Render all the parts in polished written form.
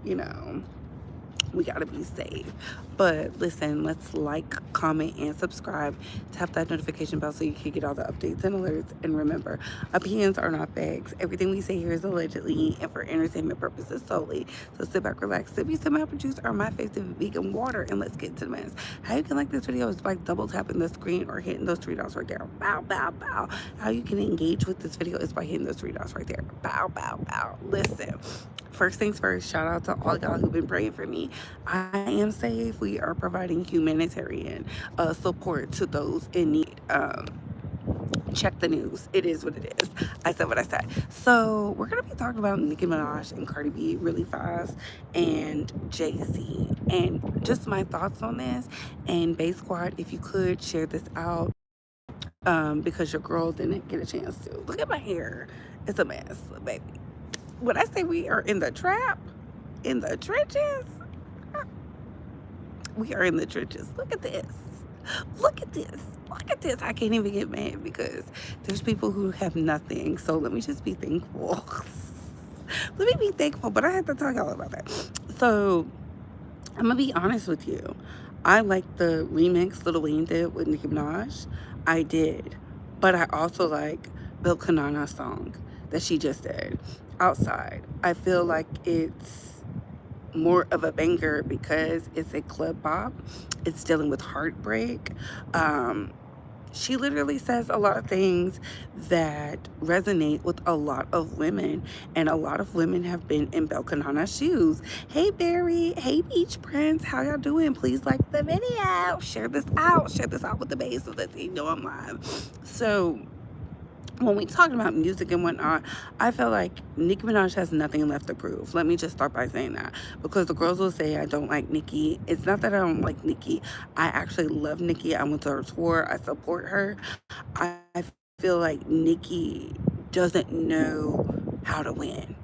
you know, we gotta be safe. But listen, let's like, comment, and subscribe. Tap that notification bell so you can get all the updates and alerts. And remember, opinions are not facts. Everything we say here is allegedly and for entertainment purposes solely. So sit back, relax, sip you some apple juice or my favorite vegan water, and let's get to the mess. How you can like this video is by double tapping the screen or hitting those three dots right there. Bow, bow, bow. How you can engage with this video is by hitting those three dots right there. Bow, bow, bow. Listen. First things first, shout out to all y'all who've been praying for me. I am safe. We are providing humanitarian support to those in need. Check the news. It is what it is. I said what I said. So we're going to be talking about Nicki Minaj and Cardi B really fast, and Jay-Z, and just my thoughts on this. And Bay Squad, if you could share this out, because your girl didn't get a chance to. Look at my hair. It's a mess, baby. When I say we are in the trap, in the trenches, we are in the trenches. Look at this. Look at this. Look at this. I can't even get mad because there's people who have nothing. So let me just be thankful. Let me be thankful, but I have to tell y'all about that. So I'm going to be honest with you. I like the remix Lil Wayne did with Nicki Minaj. I did. But I also like Bill Kanana's song that she just did, Outside. I feel like it's more of a banger because it's a club bop. It's dealing with heartbreak. She literally says a lot of things that resonate with a lot of women, and a lot of women have been in Bel Kanana's shoes. Hey Barry, hey Beach Prince, how y'all doing? Please like the video, share this out with the base so that they know I'm live. So when we talking about music and whatnot, I feel like Nicki Minaj has nothing left to prove. Let me just start by saying that, because the girls will say I don't like Nicki. It's not that I don't like Nicki. I actually love Nicki. I went to her tour. I support her. I feel like Nicki doesn't know how to win.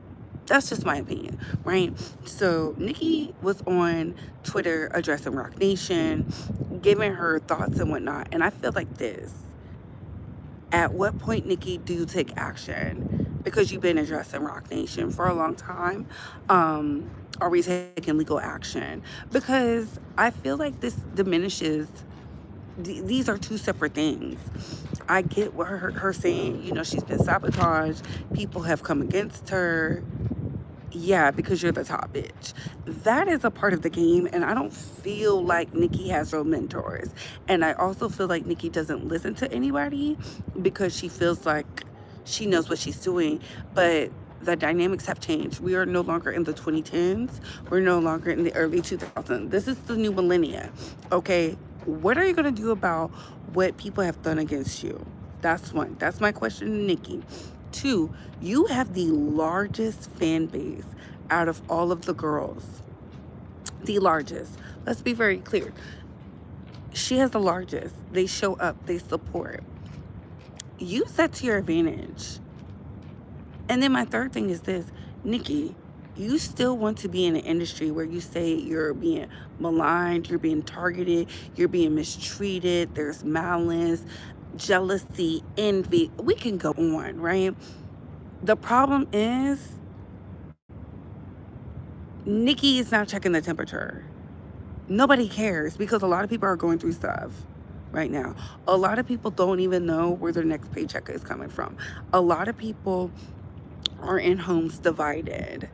That's just my opinion, right? So Nicki was on Twitter addressing Rock Nation, giving her thoughts and whatnot. And I feel like this. At what point, Nicki, do you take action? Because you've been addressing Rock Nation for a long time. Are we taking legal action? Because I feel like this diminishes. These are two separate things. I get what her saying, she's been sabotaged. People have come against her. Yeah, because you're the top bitch. That is a part of the game, and I don't feel like Nicki has real mentors. And I also feel like Nicki doesn't listen to anybody because she feels like she knows what she's doing. But the dynamics have changed. We are no longer in the 2010s. We're no longer in the early 2000s. This is the new millennia, okay? What are you going to do about what people have done against you? That's one. That's my question to Nicki. Two, you have the largest fan base out of all of the girls. The largest. Let's be very clear. She has the largest. They show up. They support. Use that to your advantage. And then my third thing is this. Nicki, you still want to be in an industry where you say you're being maligned, you're being targeted, you're being mistreated, there's malice, jealousy, envy. We can go on, right? The problem is Nicki is not checking the temperature. Nobody cares because a lot of people are going through stuff right now. A lot of people don't even know where their next paycheck is coming from. A lot of people are in homes divided.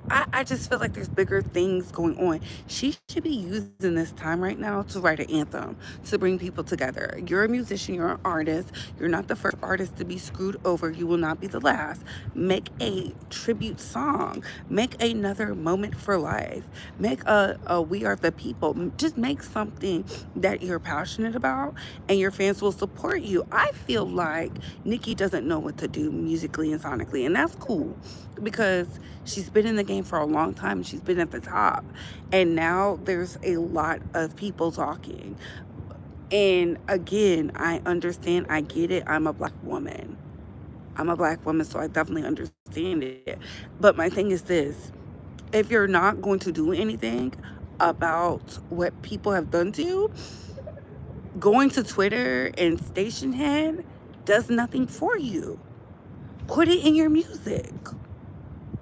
I just feel like there's bigger things going on. She should be using this time right now to write an anthem, to bring people together. You're a musician, you're an artist. You're not the first artist to be screwed over. You will not be the last. Make a tribute song. Make another Moment for Life. Make a We Are the People. Just make something that you're passionate about and your fans will support you. I feel like Nicki doesn't know what to do musically and sonically, and that's cool because she's been in the game for a long time. She's been at the top. And now there's a lot of people talking. And again, I understand. I get it. I'm a black woman. So I definitely understand it. But my thing is this. If you're not going to do anything about what people have done to you, going to Twitter and station head does nothing for you. Put it in your music.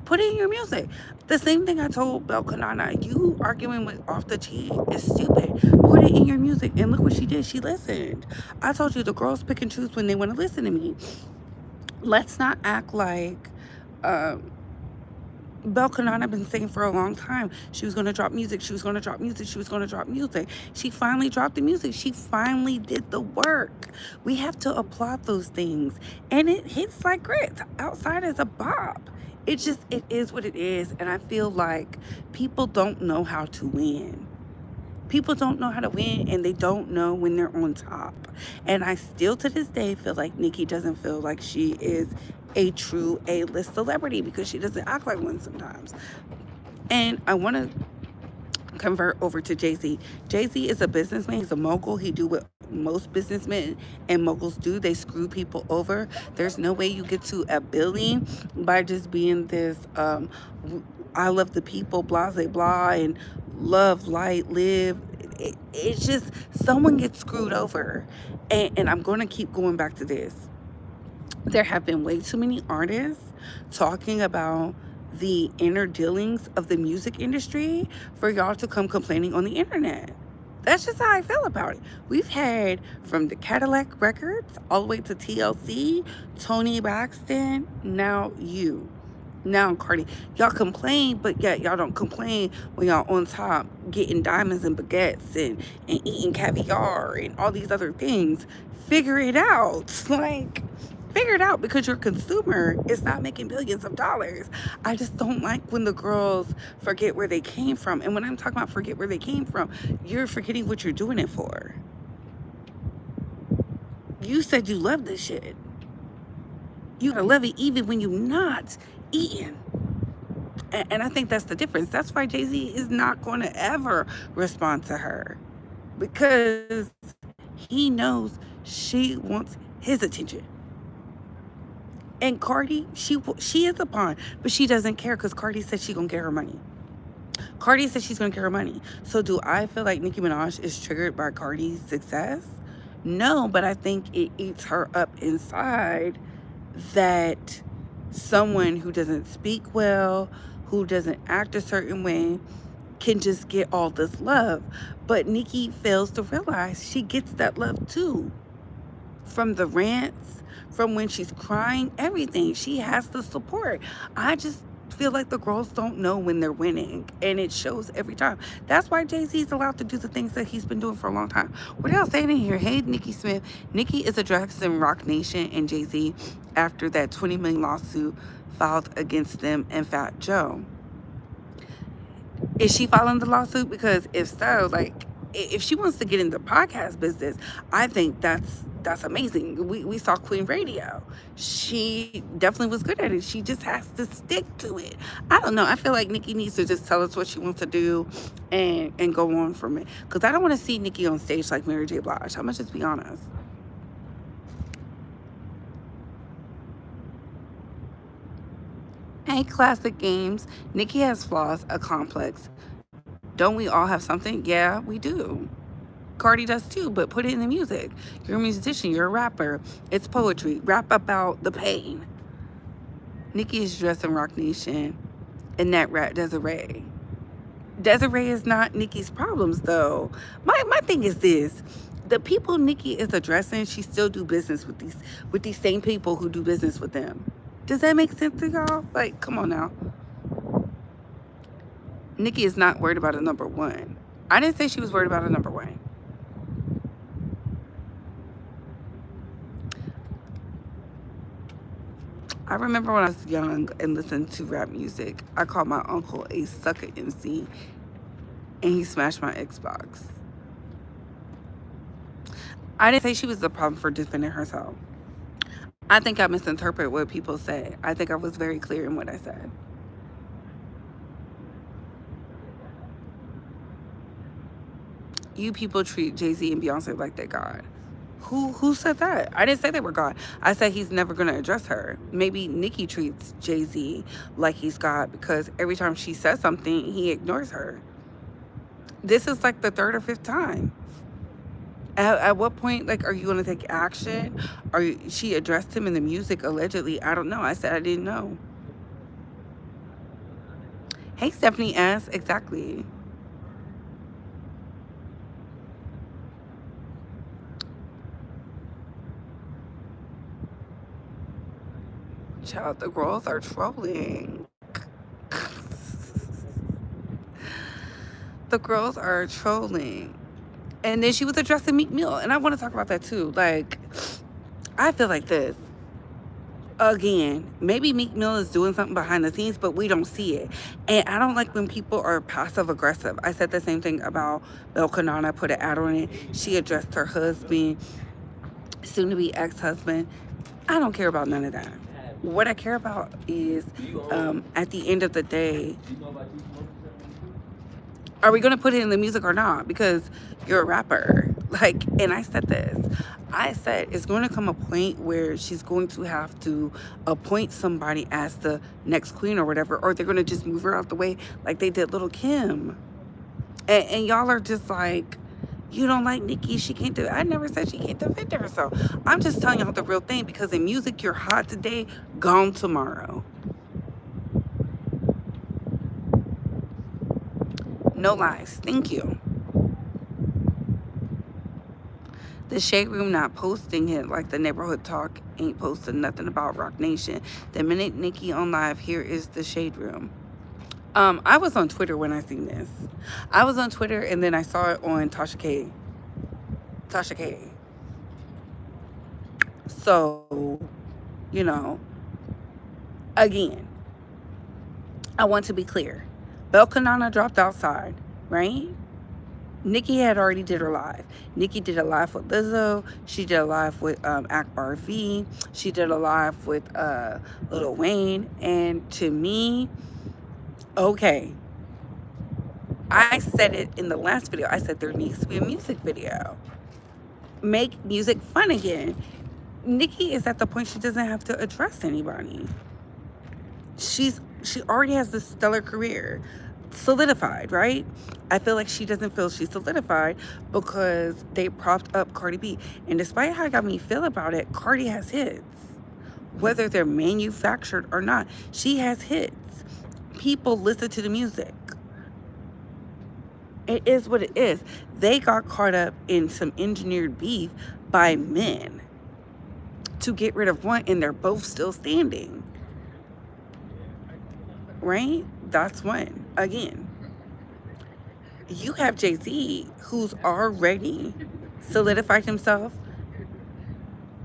Put it in your music. The same thing I told Belkanana. You arguing with Off the Tee is stupid. Put it in your music. And look what she did. She listened. I told you the girls pick and choose when they want to listen to me. Let's not act like Belkanana been saying for a long time she was going to drop music. She was going to drop music. She was going to drop music. She finally dropped the music. She finally did the work. We have to applaud those things. And it hits like grits. Outside is a bop. It is what it is. And I feel like people don't know how to win. People don't know how to win, and they don't know when they're on top. And I still to this day feel like Nicki doesn't feel like she is a true A-list celebrity because she doesn't act like one sometimes. And I want to convert over to Jay-Z. Jay-Z is a businessman. He's a mogul. He do what most businessmen and moguls do. They screw people over. There's no way you get to $1 billion by just being this I love the people, blah, blah, blah, and love, light, live. It's just someone gets screwed over. And I'm going to keep going back to this. There have been way too many artists talking about the inner dealings of the music industry for y'all to come complaining on the internet. That's just how I feel about it. We've had from the Cadillac Records all the way to TLC, Tony Braxton, now you. Now Cardi. Y'all complain, but yet y'all don't complain when y'all on top getting diamonds and baguettes and eating caviar and all these other things. Figure it out. Like, figure it out, because your consumer is not making billions of dollars. I just don't like when the girls forget where they came from. And when I'm talking about forget where they came from, you're forgetting what you're doing it for. You said you love this shit. You gotta love it even when you're not eating. And I think that's the difference. That's why Jay-Z is not going to ever respond to her, because he knows she wants his attention. And Cardi, she is a pawn, but she doesn't care because Cardi said she's going to get her money. Cardi said she's going to get her money. So do I feel like Nicki Minaj is triggered by Cardi's success? No, but I think it eats her up inside that someone who doesn't speak well, who doesn't act a certain way, can just get all this love. But Nicki fails to realize she gets that love too. From the rants, from when she's crying, everything. She has the support. I just feel like the girls don't know when they're winning, and it shows every time. That's why Jay-Z is allowed to do the things that he's been doing for a long time. What else saying in here? Hey, Nikki Smith. Nicki is addressing Roc Nation and Jay-Z after that $20 million lawsuit filed against them and Fat Joe. Is she filing the lawsuit? Because if so, like, if she wants to get into podcast business, I think that's amazing. We saw Queen Radio. She definitely was good at it. She just has to stick to it. I don't know. I feel like Nicki needs to just tell us what she wants to do and go on from it. Because I don't want to see Nicki on stage like Mary J. Blige. I'm going to just be honest. Hey, Classic Games. Nicki has flaws, a complex. Don't we all have something? Yeah, we do. Cardi does too, but put it in the music. You're a musician, you're a rapper. It's poetry. Rap about the pain. Nicki is dressing Roc Nation and that rat Desiree. Desiree is not Nicki's problems though. My thing is this. The people Nicki is addressing, she still do business with these same people who do business with them. Does that make sense to y'all? Like, come on now. Nicki is not worried about a number one. I didn't say she was worried about a number one. I remember when I was young and listened to rap music, I called my uncle a sucker MC, and he smashed my Xbox. I didn't say she was the problem for defending herself. I think I misinterpret what people say. I think I was very clear in what I said. You people treat Jay-Z and Beyonce like they're God. Who said that? I didn't say they were God. I said he's never going to address her. Maybe Nicki treats Jay-Z like he's God because every time she says something, he ignores her. This is like the third or fifth time. At what point, like, are you going to take action? She addressed him in the music, allegedly. I don't know. I said I didn't know. Hey, Stephanie S. Exactly. Child, the girls are trolling. The girls are trolling. And then she was addressing Meek Mill. And I want to talk about that too. Like, I feel like this. Again, maybe Meek Mill is doing something behind the scenes, but we don't see it. And I don't like when people are passive aggressive. I said the same thing about Bel Kanana, put an ad on it. She addressed her husband, soon to be ex-husband. I don't care about none of that. What I care about is at the end of the day, are we going to put it in the music or not? Because you're a rapper. Like, and I said this. I said it's going to come a point where she's going to have to appoint somebody as the next queen or whatever, or they're going to just move her out the way like they did Little Kim. And y'all are just like, you don't like Nicki, she can't do it. I never said she can't defend herself. I'm just telling y'all the real thing, because in music, you're hot today, gone tomorrow. No lies. Thank you. The Shade Room not posting it like the Neighborhood Talk ain't posting nothing about Rock Nation. The minute Nicki on live, here is the Shade Room. I was on Twitter when I seen this. I was on Twitter and then I saw it on Tasha K. Tasha K. So, you know, again, I want to be clear. Bel Kanana dropped Outside, right? Nicki had already did her live. Nicki did a live with Lizzo. She did a live with Akbar V. She did a live with Lil Wayne. And to me, okay, I said it in the last video. I said there needs to be a music video. Make music fun again. Nicki is at the point she doesn't have to address anybody. She already has this stellar career solidified, right? I feel like she doesn't feel she's solidified because they propped up Cardi B. And despite how got me feel about it, Cardi has hits. Whether they're manufactured or not, she has hits. People listen to the music. It is what it is. They got caught up in some engineered beef by men to get rid of one, and they're both still standing. Right? That's one. Again, you have Jay-Z, who's already solidified himself.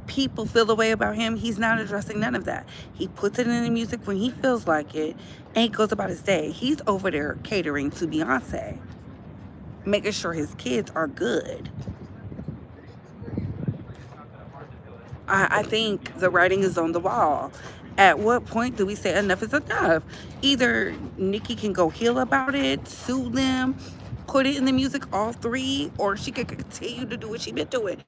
People feel the way about him. He's not addressing none of that. He puts it in the music when he feels like it, and he goes about his day. He's over there catering to Beyonce, making sure his kids are good. I think the writing is on the wall. At what point do we say enough is enough? Either Nicki can go heal about it, sue them, put it in the music, all three, or she could continue to do what she's been doing.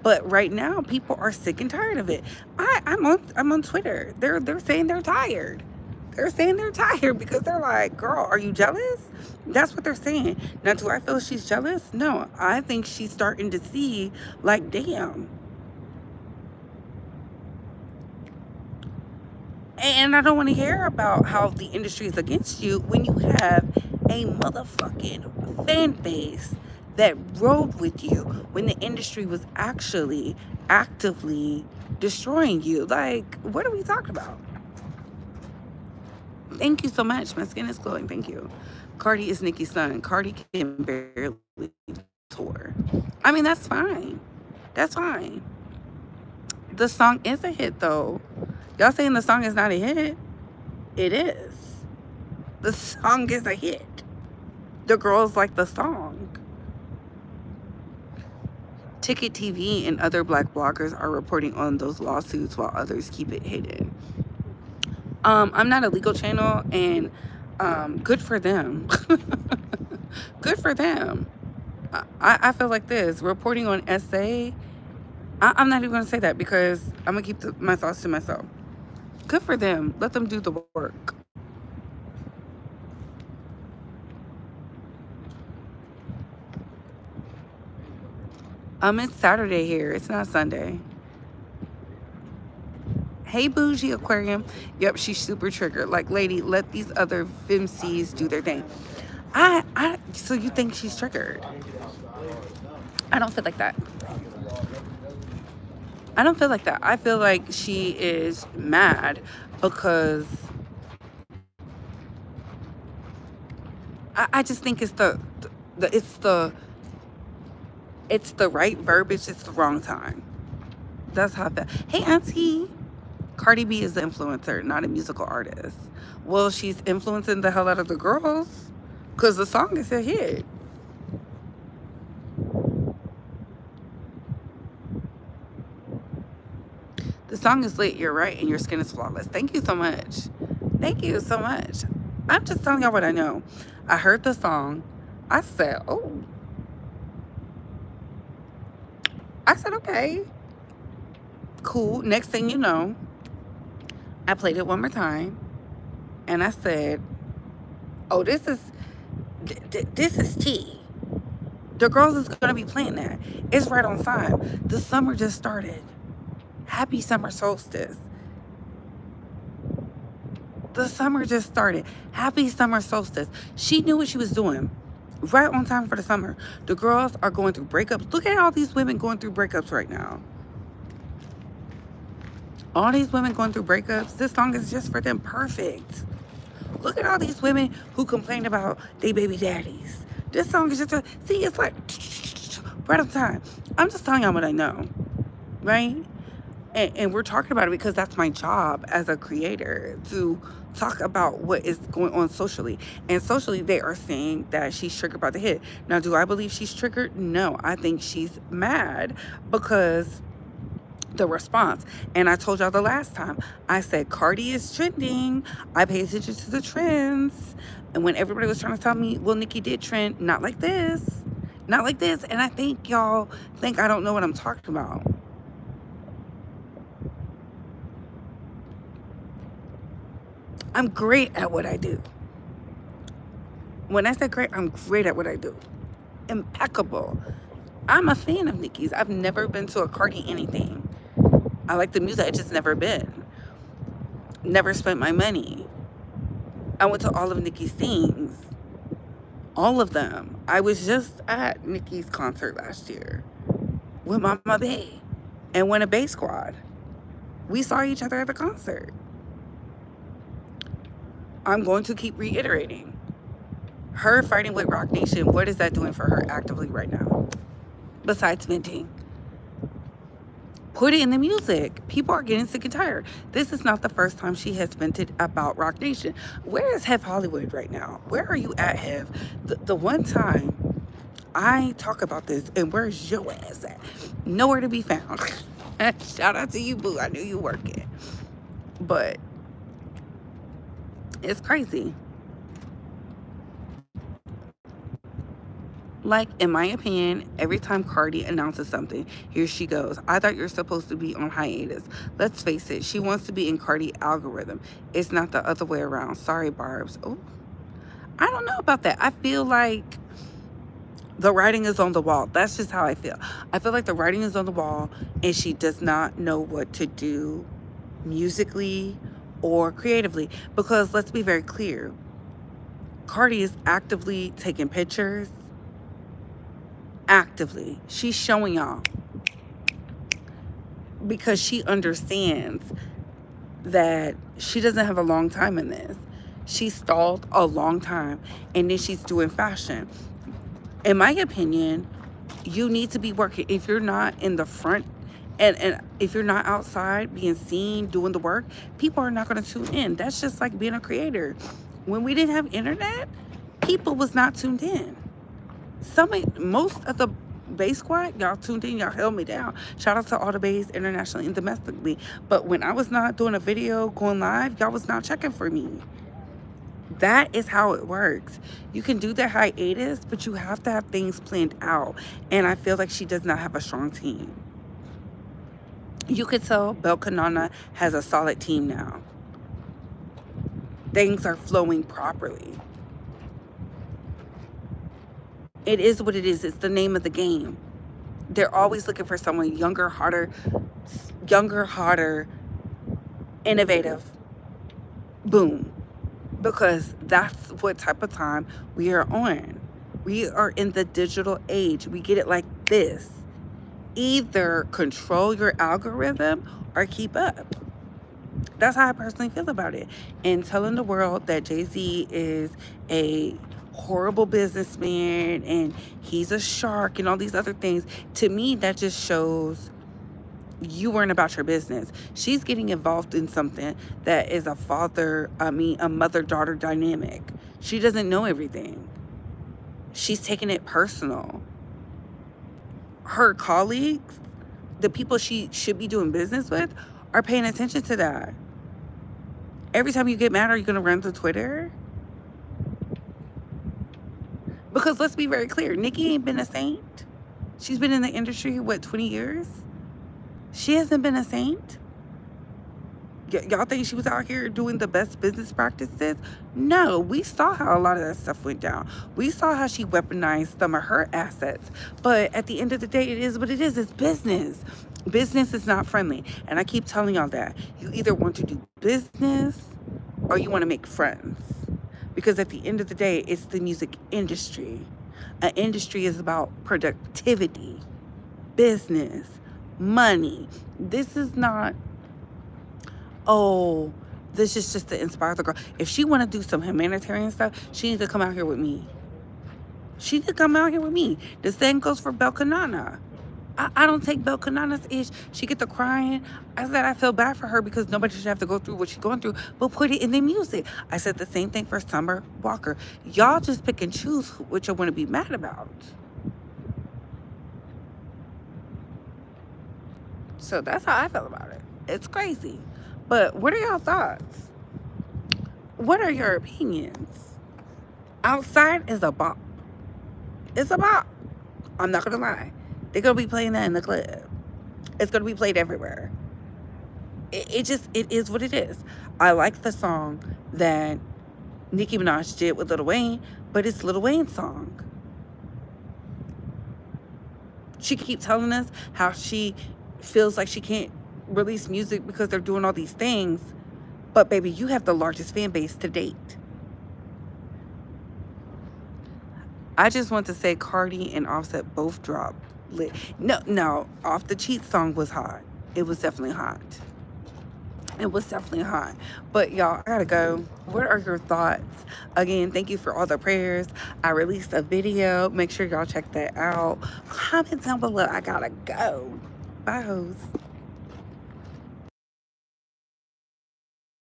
But right now, people are sick and tired of it. I'm on Twitter. They're saying they're tired. They're saying they're tired because they're like, girl, are you jealous? That's what they're saying. Now, do I feel she's jealous? No, I think she's starting to see, like, damn. And I don't want to hear about how the industry is against you when you have a motherfucking fan base that rode with you when the industry was actually actively destroying you. Like, what are we talking about? Thank you so much. My skin is glowing. Thank you. Cardi is Nicki's son. Cardi can barely tour. I mean, that's fine. That's fine. The song is a hit, though. Y'all saying the song is not a hit? It is. The song is a hit. The girls like the song. Ticket TV and other black bloggers are reporting on those lawsuits while others keep it hidden. I'm not a legal channel, and good for them. Good for them. I feel like this. Reporting on SA, I'm not even going to say that because I'm going to keep my thoughts to myself. Good for them. Let them do the work. It's Saturday here. It's not Sunday. Hey, Bougie Aquarium. Yep, she's super triggered. Like, lady, let these other femcs do their thing. So you think she's triggered? I don't feel like that. I don't feel like that. I feel like she is mad because I just think it's it's the right verbiage. It's the wrong time. That's how I feel. Hey, Auntie. Cardi B is an influencer, not a musical artist. Well, she's influencing the hell out of the girls because the song is a hit. The song is lit, you're right, and your skin is flawless. Thank you so much. Thank you so much. I'm just telling y'all what I know. I heard the song. I said, oh. I said, okay. Cool. Next thing you know, I played it one more time. And I said, oh, this is tea. The girls is going to be playing that. It's right on time. The summer just started. Happy summer solstice. The summer just started. Happy summer solstice. She knew what she was doing. Right on time for the summer. The girls are going through breakups. Look at all these women going through breakups right now. All these women going through breakups. This song is just for them. Perfect. Look at all these women who complained about their baby daddies. This song is just see, it's like right on time. I'm just telling y'all what I know. Right? And we're talking about it because that's my job as a creator, to talk about what is going on socially. And socially, they are saying that she's triggered by the hit. Now, do I believe she's triggered? No, I think she's mad because the response. And I told y'all the last time, I said Cardi is trending. I pay attention to the trends. And when everybody was trying to tell me, well, Nicki did trend, not like this. Not like this. And I think y'all think I don't know what I'm talking about. I'm great at what I do. When I say great, I'm great at what I do. Impeccable. I'm a fan of Nicki's. I've never been to a Cardi anything. I like the music. I just never been. Never spent my money. I went to all of Nicki's things. All of them. I was just at Nicki's concert last year with Mama Bay and Winna Bay Squad. We saw each other at the concert. I'm going to keep reiterating. Her fighting with Roc Nation, what is that doing for her actively right now? Besides venting. Put it in the music. People are getting sick and tired. This is not the first time she has vented about Roc Nation. Where is Hev Hollywood right now? Where are you at, Hev? The one time I talk about this, and where's your ass at? Nowhere to be found. Shout out to you, boo. I knew you working. But it's crazy. Like, in my opinion, every time Cardi announces something, here she goes. I thought you're supposed to be on hiatus. Let's face it, she wants to be in Cardi algorithm. It's not the other way around. Sorry, Barbs. Oh, I don't know about that. I feel like the writing is on the wall. That's just how I feel. I feel like the writing is on the wall and she does not know what to do musically or creatively. Because let's be very clear, Cardi is actively taking pictures. Actively. She's showing y'all. Because she understands that she doesn't have a long time in this. She stalled a long time and then she's doing fashion. In my opinion, you need to be working. If you're not in the front and if you're not outside being seen doing the work, people are not going to tune in. That's just like being a creator. When we didn't have internet, people was not tuned in. Most of the Bay Squad, y'all tuned in, y'all held me down. Shout out to all the Bays internationally and domestically. But when I was not doing a video, going live, y'all was not checking for me. That is how it works. You can do the hiatus, but you have to have things planned out. And I feel like she does not have a strong team. You could tell Belkanana has a solid team now. Things are flowing properly. It is what it is. It's the name of the game. They're always looking for someone younger, hotter, innovative, boom. Because that's what type of time we are on. We are in the digital age. We get it like this. Either control your algorithm or keep up. That's how I personally feel about it. And telling the world that Jay-Z is a horrible businessman and he's a shark and all these other things, to me, that just shows you weren't about your business. She's getting involved in something that is a mother-daughter dynamic. She doesn't know everything. She's taking it personal. Her colleagues, the people she should be doing business with, are paying attention to that. Every time you get mad, are you going to run to Twitter? Because let's be very clear, Nicki ain't been a saint. She's been in the industry, what, 20 years? She hasn't been a saint. Y'all think she was out here doing the best business practices? No, we saw how a lot of that stuff went down. We saw how she weaponized some of her assets. But at the end of the day, it is what it is. It's business. Business is not friendly. And I keep telling y'all that. You either want to do business or you want to make friends. Because at the end of the day, it's the music industry. An industry is about productivity, business, money. This is not, oh, this is just to inspire the girl. If she want to do some humanitarian stuff, she needs to come out here with me. She need to come out here with me. The same goes for Belkanana. I don't take Belkanana's ish. She get to crying. I said I feel bad for her because nobody should have to go through what she's going through, but put it in the music. I said the same thing for Summer Walker. Y'all just pick and choose what you want to be mad about. So that's how I feel about it. It's crazy. But what are y'all thoughts? What are your opinions? Outside is a bop. It's a bop. I'm not going to lie. They're going to be playing that in the club. It's going to be played everywhere. It is what it is. I like the song that Nicki Minaj did with Lil Wayne, but it's Lil Wayne's song. She keeps telling us how she feels like she can't release music because they're doing all these things. But baby, you have the largest fan base to date. I just want to say Cardi and Offset both dropped lit. No, Off the Cheat song was hot. It was definitely hot. It was definitely hot. But y'all, I gotta go. What are your thoughts? Again, thank you for all the prayers. I released a video. Make sure y'all check that out. Comment down below. I gotta go. Bye, hoes.